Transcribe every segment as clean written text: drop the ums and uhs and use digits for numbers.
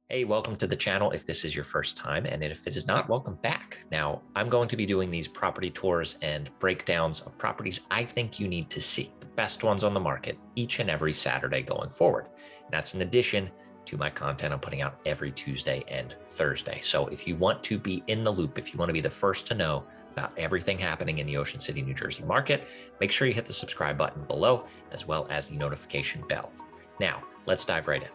Hey, welcome to the channel if this is your first time, and if it is not, welcome back. Now, I'm going to be doing these property tours and breakdowns of properties I think you need to see, the best ones on the market, each and every Saturday going forward. That's in addition to my content I'm putting out every Tuesday and Thursday. So if you want to be in the loop, if you want to be the first to know about everything happening in the Ocean City, New Jersey market, make sure you hit the subscribe button below, as well as the notification bell. Now, let's dive right in.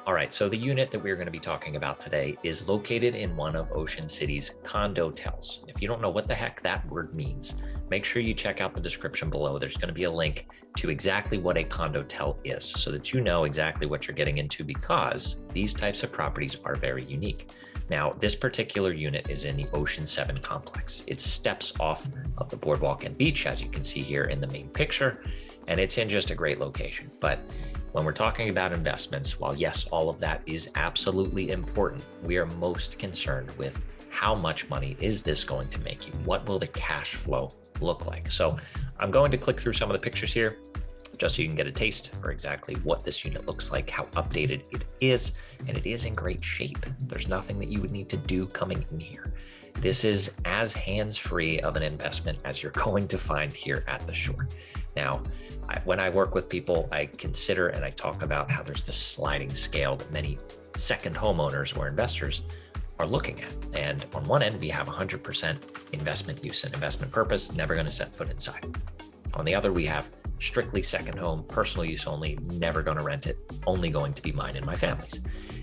All right, so the unit that we're going to be talking about today is located in one of Ocean City's condo-tels. If you don't know what the heck that word means, make sure you check out the description below. There's going to be a link to exactly what a condo-tel is so that you know exactly what you're getting into, because these types of properties are very unique. Now, this particular unit is in the Ocean 7 complex. It steps off of the boardwalk and beach, as you can see here in the main picture, and it's in just a great location. But when we're talking about investments, while yes, all of that is absolutely important, we are most concerned with how much money is this going to make you? What will the cash flow look like? So I'm going to click through some of the pictures here just so you can get a taste for exactly what this unit looks like, how updated it is, and it is in great shape. There's nothing that you would need to do coming in here. This is as hands-free of an investment as you're going to find here at the shore. Now, when I work with people, I consider and I talk about how there's this sliding scale that many second homeowners or investors are looking at. And on one end, we have 100% investment use and investment purpose, never going to set foot inside. On the other, we have strictly second home, personal use only, never going to rent it, only going to be mine and my family's.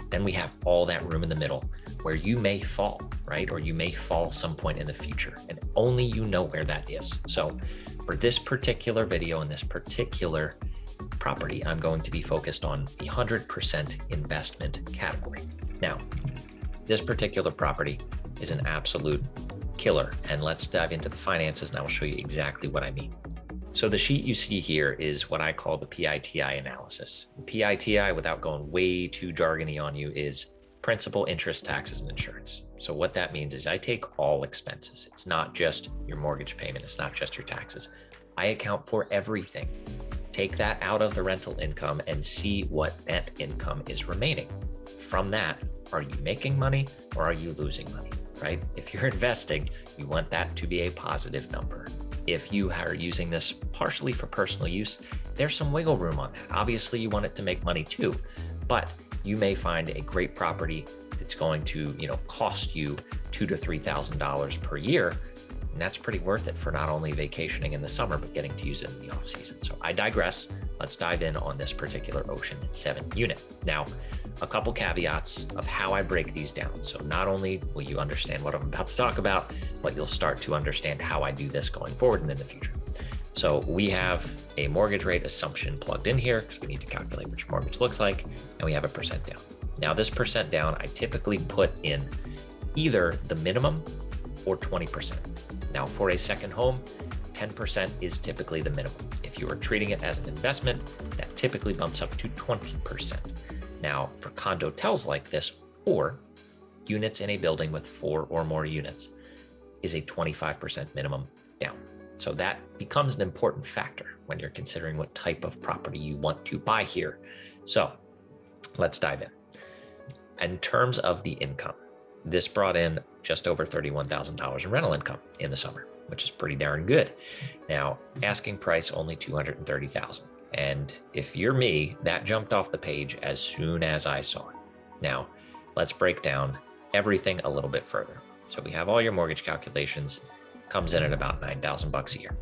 Then we have all that room in the middle where you may fall, right? Or you may fall some point in the future, and only you know where that is. So for this particular video and this particular property, I'm going to be focused on the 100% investment category. Now, this particular property is an absolute killer, and let's dive into the finances and I will show you exactly what I mean. So the sheet you see here is what I call the PITI analysis. PITI, without going way too jargony on you, is principal, interest, taxes, and insurance. So what that means is I take all expenses. It's not just your mortgage payment. It's not just your taxes. I account for everything. Take that out of the rental income and see what net income is remaining. From that, are you making money or are you losing money, right? If you're investing, you want that to be a positive number. If you are using this partially for personal use, there's some wiggle room on that. Obviously, you want it to make money too, but you may find a great property that's going to, cost you $2,000 to $3,000 per year. And that's pretty worth it for not only vacationing in the summer, but getting to use it in the off season. So I digress. Let's dive in on this particular Ocean 7 unit. Now, a couple caveats of how I break these down. So not only will you understand what I'm about to talk about, but you'll start to understand how I do this going forward and in the future. So we have a mortgage rate assumption plugged in here because we need to calculate which mortgage looks like, and we have a percent down. Now this percent down, I typically put in either the minimum or 20%. Now for a second home, 10% is typically the minimum. If you are treating it as an investment, that typically bumps up to 20%. Now for condo-tels like this, or units in a building with 4 or more units, is a 25% minimum down. So that becomes an important factor when you're considering what type of property you want to buy here. So let's dive in. In terms of the income, this brought in just over $31,000 in rental income in the summer, which is pretty darn good. Now, asking price only $230,000. And if you're me, that jumped off the page as soon as I saw it. Now, let's break down everything a little bit further. So we have all your mortgage calculations, comes in at about $9,000 a year.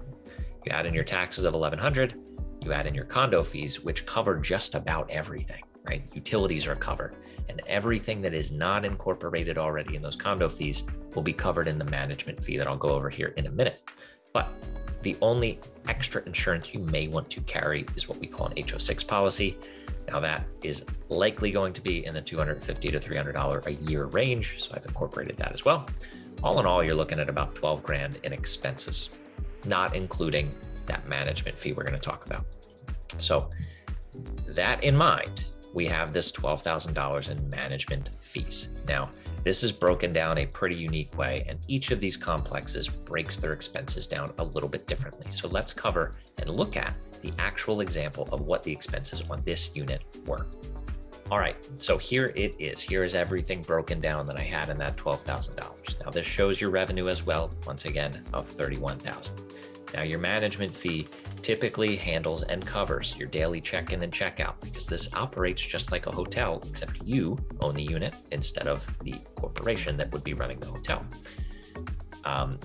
You add in your taxes of $1,100, you add in your condo fees, which cover just about everything, right? Utilities are covered, and everything that is not incorporated already in those condo fees will be covered in the management fee that I'll go over here in a minute. But the only extra insurance you may want to carry is what we call an HO6 policy. Now that is likely going to be in the $250 to $300 a year range, so I've incorporated that as well. All in all, you're looking at about 12 grand in expenses, not including that management fee we're going to talk about. So that in mind, we have this $12,000 in management fees. Now, this is broken down a pretty unique way, and each of these complexes breaks their expenses down a little bit differently. So let's cover and look at the actual example of what the expenses on this unit were. All right, so here it is. Here is everything broken down that I had in that $12,000. Now this shows your revenue as well, once again, of $31,000. Now your management fee typically handles and covers your daily check-in and check-out, because this operates just like a hotel, except you own the unit instead of the corporation that would be running the hotel.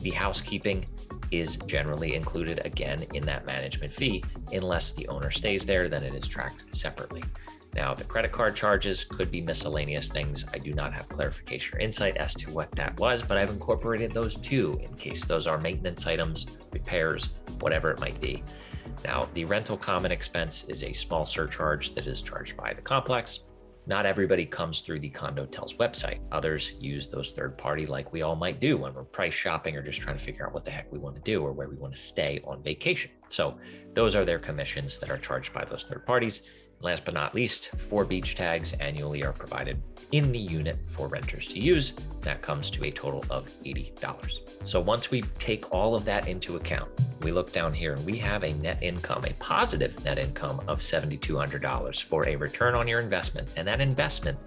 The housekeeping is generally included again in that management fee. Unless the owner stays there, then it is tracked separately. Now, the credit card charges could be miscellaneous things. I do not have clarification or insight as to what that was, but I've incorporated those too in case those are maintenance items, repairs, whatever it might be. Now, the rental common expense is a small surcharge that is charged by the complex. Not everybody comes through the Condotel's website. Others use those third party like we all might do when we're price shopping or just trying to figure out what the heck we want to do or where we want to stay on vacation. So those are their commissions that are charged by those third parties. Last but not least, 4 beach tags annually are provided in the unit for renters to use. That comes to a total of $80. So once we take all of that into account, we look down here and we have a net income, a positive net income of $7,200 for a return on your investment. And that investment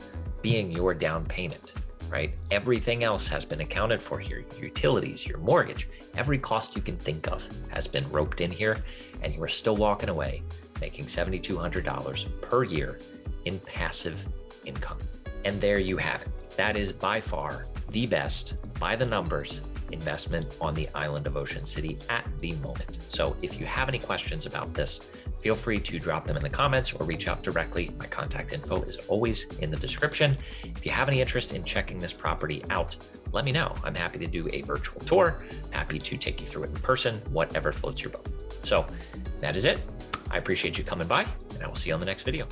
being your down payment, right? Everything else has been accounted for here. Your utilities, your mortgage, every cost you can think of has been roped in here, and you are still walking away making $7,200 per year in passive income. And there you have it. That is by far the best, by the numbers, investment on the island of Ocean City at the moment. So if you have any questions about this, feel free to drop them in the comments or reach out directly. My contact info is always in the description. If you have any interest in checking this property out, let me know. I'm happy to do a virtual tour, happy to take you through it in person, whatever floats your boat. So that is it. I appreciate you coming by, and I will see you on the next video.